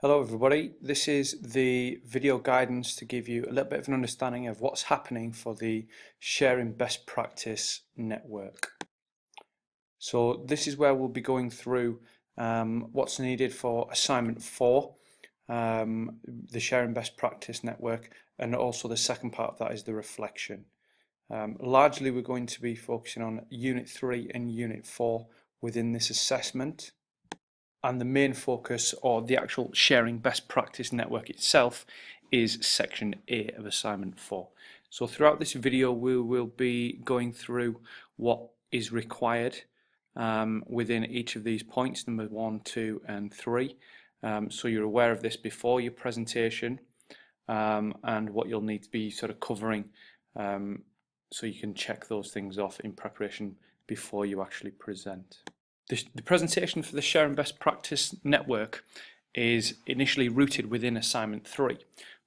Hello everybody, this is the video guidance to give you a little bit of an understanding of what's happening for the Sharing Best Practice network. So this is where we'll be going through what's needed for assignment 4, the Sharing Best Practice network, and also the second part of that is the reflection. Largely we're going to be focusing on Unit 3 and Unit 4 within this assessment. And the main focus, or the actual Sharing Best Practice network itself, is section A of assignment 4. So throughout this video we will be going through what is required within each of these points, number 1, 2 and 3. So you're aware of this before your presentation and what you'll need to be sort of covering, so you can check those things off in preparation before you actually present. The presentation for the Sharing Best Practice network is initially rooted within assignment 3,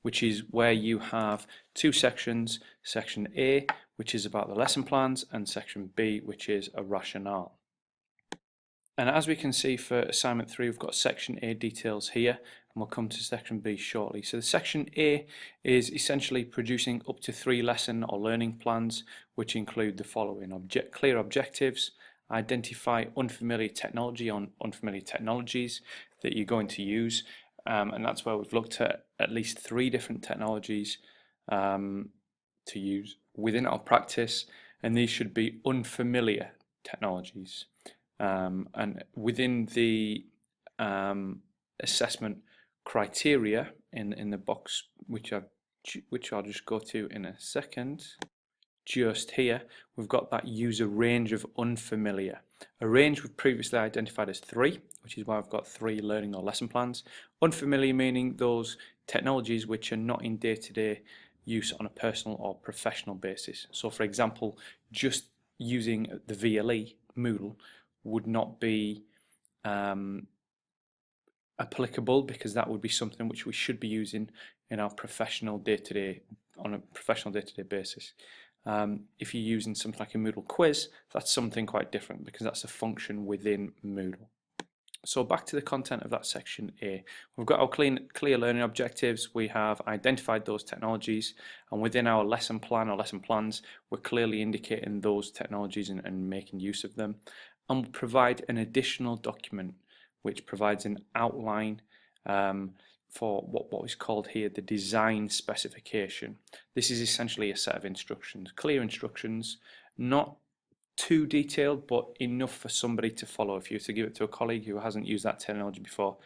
which is where you have two sections, section A, which is about the lesson plans, and section B, which is a rationale. And as we can see for assignment 3, we've got section A details here, and we'll come to section B shortly. So the section A is essentially producing up to 3 lesson or learning plans, which include the following: clear objectives, identify unfamiliar technology on unfamiliar technologies that you're going to use, and that's where we've looked at least 3 different technologies to use within our practice, and these should be unfamiliar technologies. And within the assessment criteria in the box, which I'll just go to in a second, just here we've got that user range of unfamiliar. A range we've previously identified as 3, which is why I've got 3 learning or lesson plans. Unfamiliar meaning those technologies which are not in day-to-day use on a personal or professional basis. So for example, just using the VLE Moodle would not be applicable, because that would be something which we should be using in our professional day-to-day, on a professional day-to-day basis. If you're using something like a Moodle quiz, that's something quite different, because that's a function within Moodle. So back to the content of that section A. We've got our clear learning objectives, we have identified those technologies, and within our lesson plan or lesson plans we're clearly indicating those technologies and making use of them, and we'll provide an additional document which provides an outline for what is called here the design specification. This is essentially a set of instructions, clear instructions, not too detailed but enough for somebody to follow. If you were to give it to a colleague who hasn't used that technology before,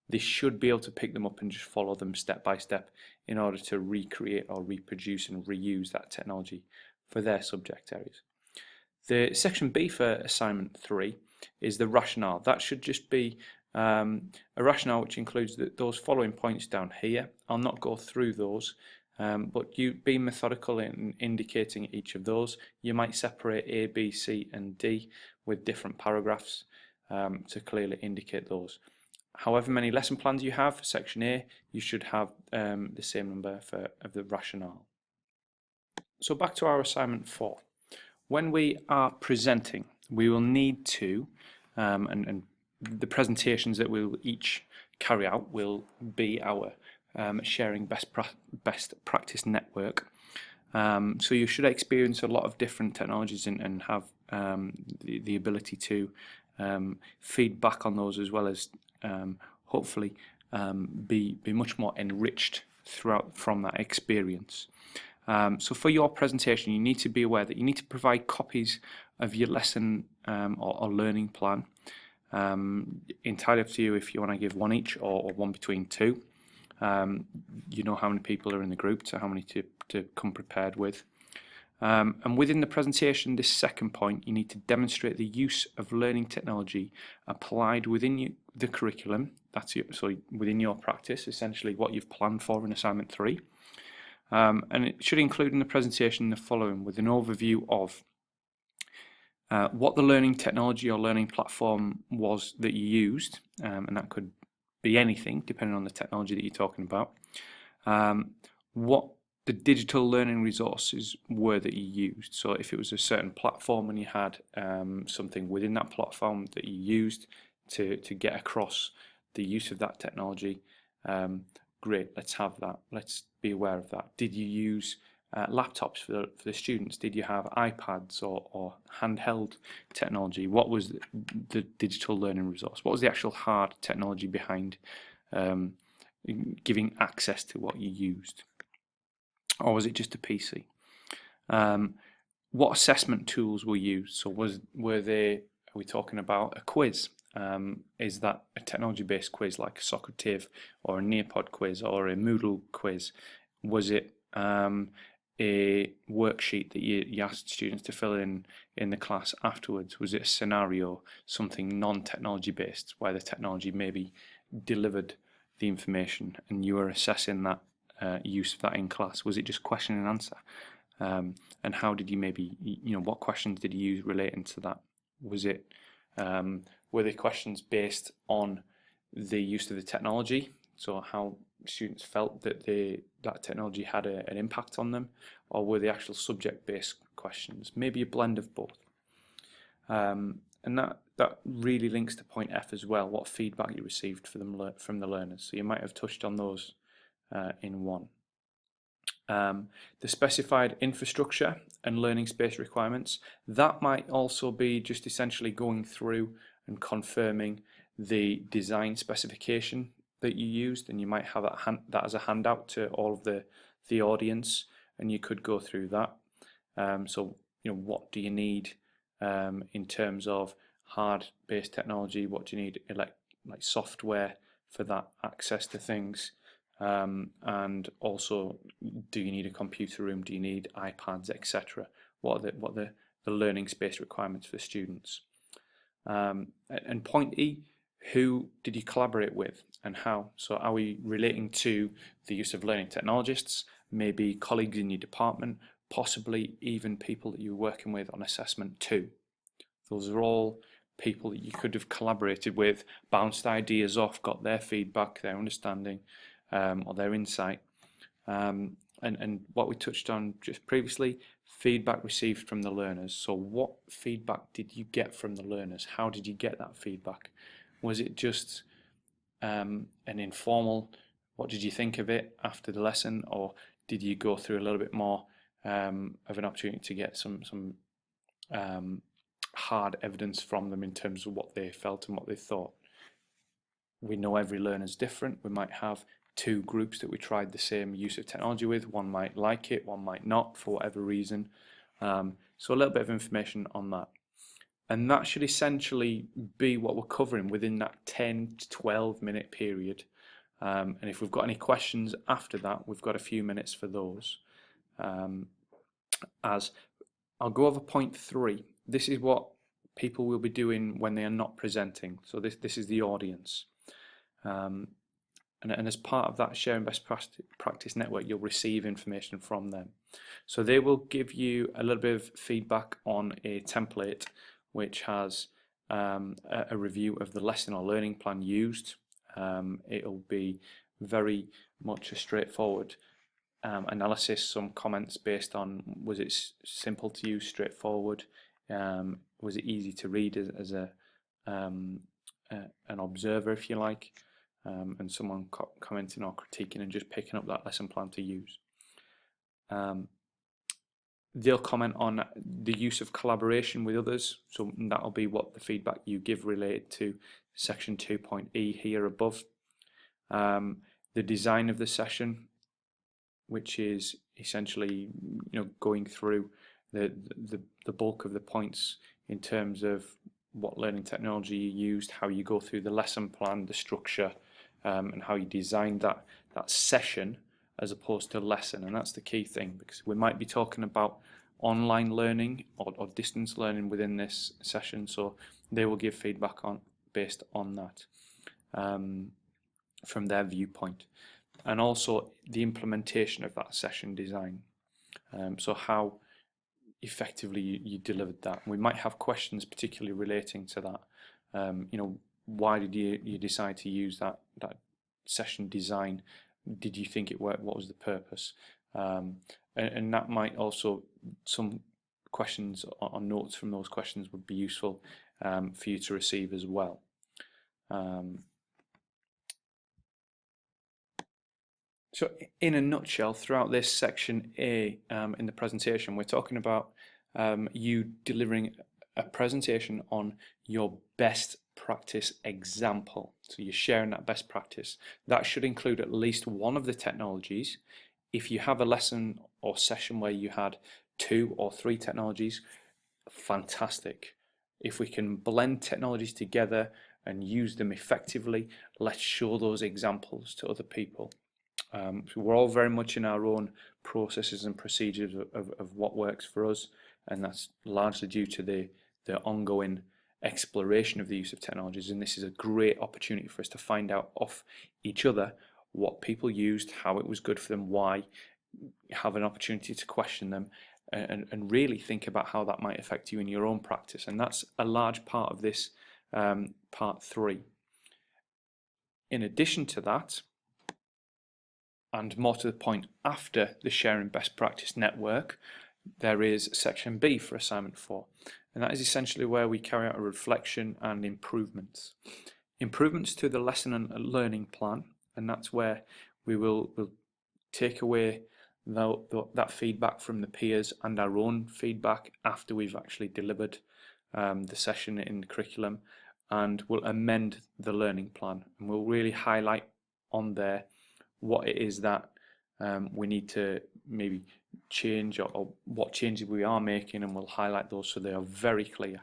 they should be able to pick them up and just follow them step by step in order to recreate or reproduce and reuse that technology for their subject areas. The section B for assignment 3 is the rationale. That should just be a rationale which includes those following points down here. I'll not go through those, but you be methodical in indicating each of those. You might separate A, B, C and D with different paragraphs to clearly indicate those. However many lesson plans you have for section A, you should have the same number of the rationale. So back to our assignment 4. When we are presenting, we will need to, and the presentations that we'll each carry out will be our Sharing Best Practice network. So you should experience a lot of different technologies and have the ability to feedback on those, as well as hopefully be much more enriched throughout from that experience. So for your presentation, you need to be aware that you need to provide copies of your lesson or learning plan. Entirely up to you if you want to give one each or one between 2. You know how many people are in the group, so how many to come prepared with. And within the presentation, this second point, you need to demonstrate the use of learning technology applied within the curriculum. That's so within your practice, essentially what you've planned for in assignment 3. And it should include in the presentation the following, with an overview of what the learning technology or learning platform was that you used, and that could be anything depending on the technology that you're talking about, what the digital learning resources were that you used. So if it was a certain platform and you had something within that platform that you used to get across the use of that technology, Great, let's have that. Let's be aware of that. Did you use laptops for the students? Did you have iPads or handheld technology? What was the digital learning resource? What was the actual hard technology behind giving access to what you used? Or was it just a PC? What assessment tools were used? So are we talking about a quiz? Is that a technology-based quiz like a Socrative or a Nearpod quiz or a Moodle quiz? Was it a worksheet that you asked students to fill in the class afterwards? Was it a scenario, something non-technology based, where the technology maybe delivered the information and you were assessing that use of that in class? Was it just question and answer? And how did you maybe, what questions did you use relating to that? Was it, were the questions based on the use of the technology? So how students felt that that technology had an impact on them, or were the actual subject-based questions? Maybe a blend of both. And that really links to point F as well, what feedback you received from the learners. So you might have touched on those in one. The specified infrastructure and learning space requirements, that might also be just essentially going through and confirming the design specification that you used, and you might have that as a handout to all of the audience, and you could go through that. So what do you need in terms of hard-based technology? What do you need like software for that access to things? And also, do you need a computer room? Do you need iPads, etc.? What are the learning space requirements for students? And point E, who did you collaborate with and how? So are we relating to the use of learning technologists, maybe colleagues in your department, possibly even people that you're working with on assessment 2? Those are all people that you could have collaborated with, bounced ideas off, got their feedback, their understanding, or their insight. And what we touched on just previously, feedback received from the learners. So what feedback did you get from the learners? How did you get that feedback? Was it just an informal, what did you think of it after the lesson, or did you go through a little bit more of an opportunity to get some hard evidence from them in terms of what they felt and what they thought? We know every learner is different. We might have 2 groups that we tried the same use of technology with. One might like it, one might not, for whatever reason. So a little bit of information on that. And that should essentially be what we're covering within that 10 to 12 minute period. And if we've got any questions after that, we've got a few minutes for those. As I'll go over point 3. This is what people will be doing when they are not presenting. So this is the audience. And as part of that sharing best practice network, you'll receive information from them. So they will give you a little bit of feedback on a template which has a review of the lesson or learning plan used. It'll be very much a straightforward analysis, some comments based on, was it simple to use, straightforward, was it easy to read as an observer, if you like, and someone commenting or critiquing and just picking up that lesson plan to use. They'll comment on the use of collaboration with others, so that'll be what the feedback you give related to section 2.E here above. The design of the session, which is essentially going through the bulk of the points in terms of what learning technology you used, how you go through the lesson plan, the structure, and how you design that session as opposed to lesson. And that's the key thing, because we might be talking about online learning or distance learning within this session, so they will give feedback based on that from their viewpoint. And also the implementation of that session design, so how effectively you delivered that. We might have questions particularly relating to that. Why did you decide to use that session design? Did you think it worked? What was the purpose? And that might also, some questions or notes from those questions would be useful for you to receive as well. So in a nutshell, throughout this section A in the presentation, we're talking about you delivering a presentation on your best practice example. So you're sharing that best practice. That should include at least one of the technologies. If you have a lesson or session where you had 2 or 3 technologies, fantastic. If we can blend technologies together and use them effectively, let's show those examples to other people. So we're all very much in our own processes and procedures of what works for us, and that's largely due to the ongoing exploration of the use of technologies. And this is a great opportunity for us to find out off each other what people used, how it was good for them, why, have an opportunity to question them, and really think about how that might affect you in your own practice. And that's a large part of this part 3. In addition to that, and more to the point, after the sharing best practice network, there is section B for assignment 4, and that is essentially where we carry out a reflection and improvements to the lesson and learning plan. And that's where we'll take away that feedback from the peers and our own feedback after we've actually delivered the session in the curriculum, and we'll amend the learning plan, and we'll really highlight on there what it is that we need to maybe change, or what changes we are making, and we'll highlight those so they are very clear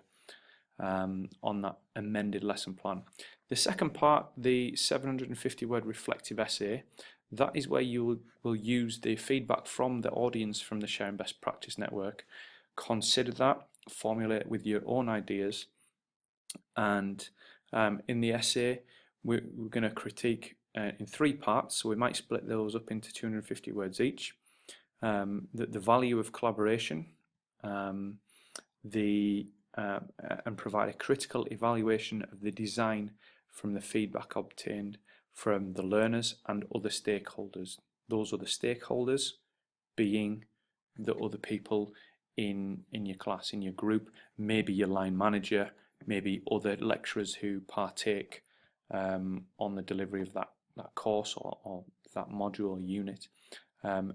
on that amended lesson plan. The second part, the 750 word reflective essay, that is where you will use the feedback from the audience from the Sharing Best Practice Network, consider that, formulate it with your own ideas, and in the essay we're going to critique in 3 parts, so we might split those up into 250 words each. The value of collaboration, and provide a critical evaluation of the design from the feedback obtained from the learners and other stakeholders. Those other stakeholders being the other people in your class, in your group, maybe your line manager, maybe other lecturers who partake on the delivery of that course or that module or unit.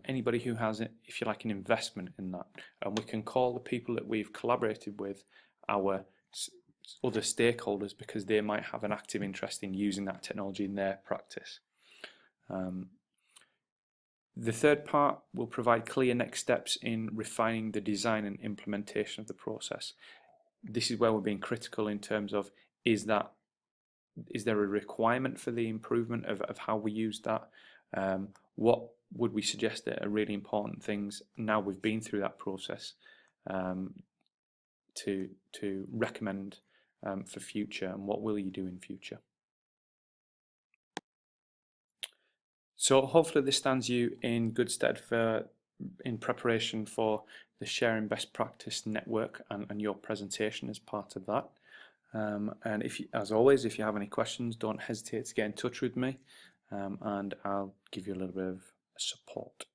Anybody who has, if you like, an investment in that, and we can call the people that we've collaborated with our other stakeholders, because they might have an active interest in using that technology in their practice. The third part will provide clear next steps in refining the design and implementation of the process. This is where we're being critical in terms of, is there a requirement for the improvement of how we use that? What would we suggest that are really important things now we've been through that process to recommend for future, and what will you do in future? So hopefully this stands you in good stead in preparation for the Sharing Best Practice Network and your presentation as part of that. And as always, if you have any questions, don't hesitate to get in touch with me, and I'll give you a little bit of support.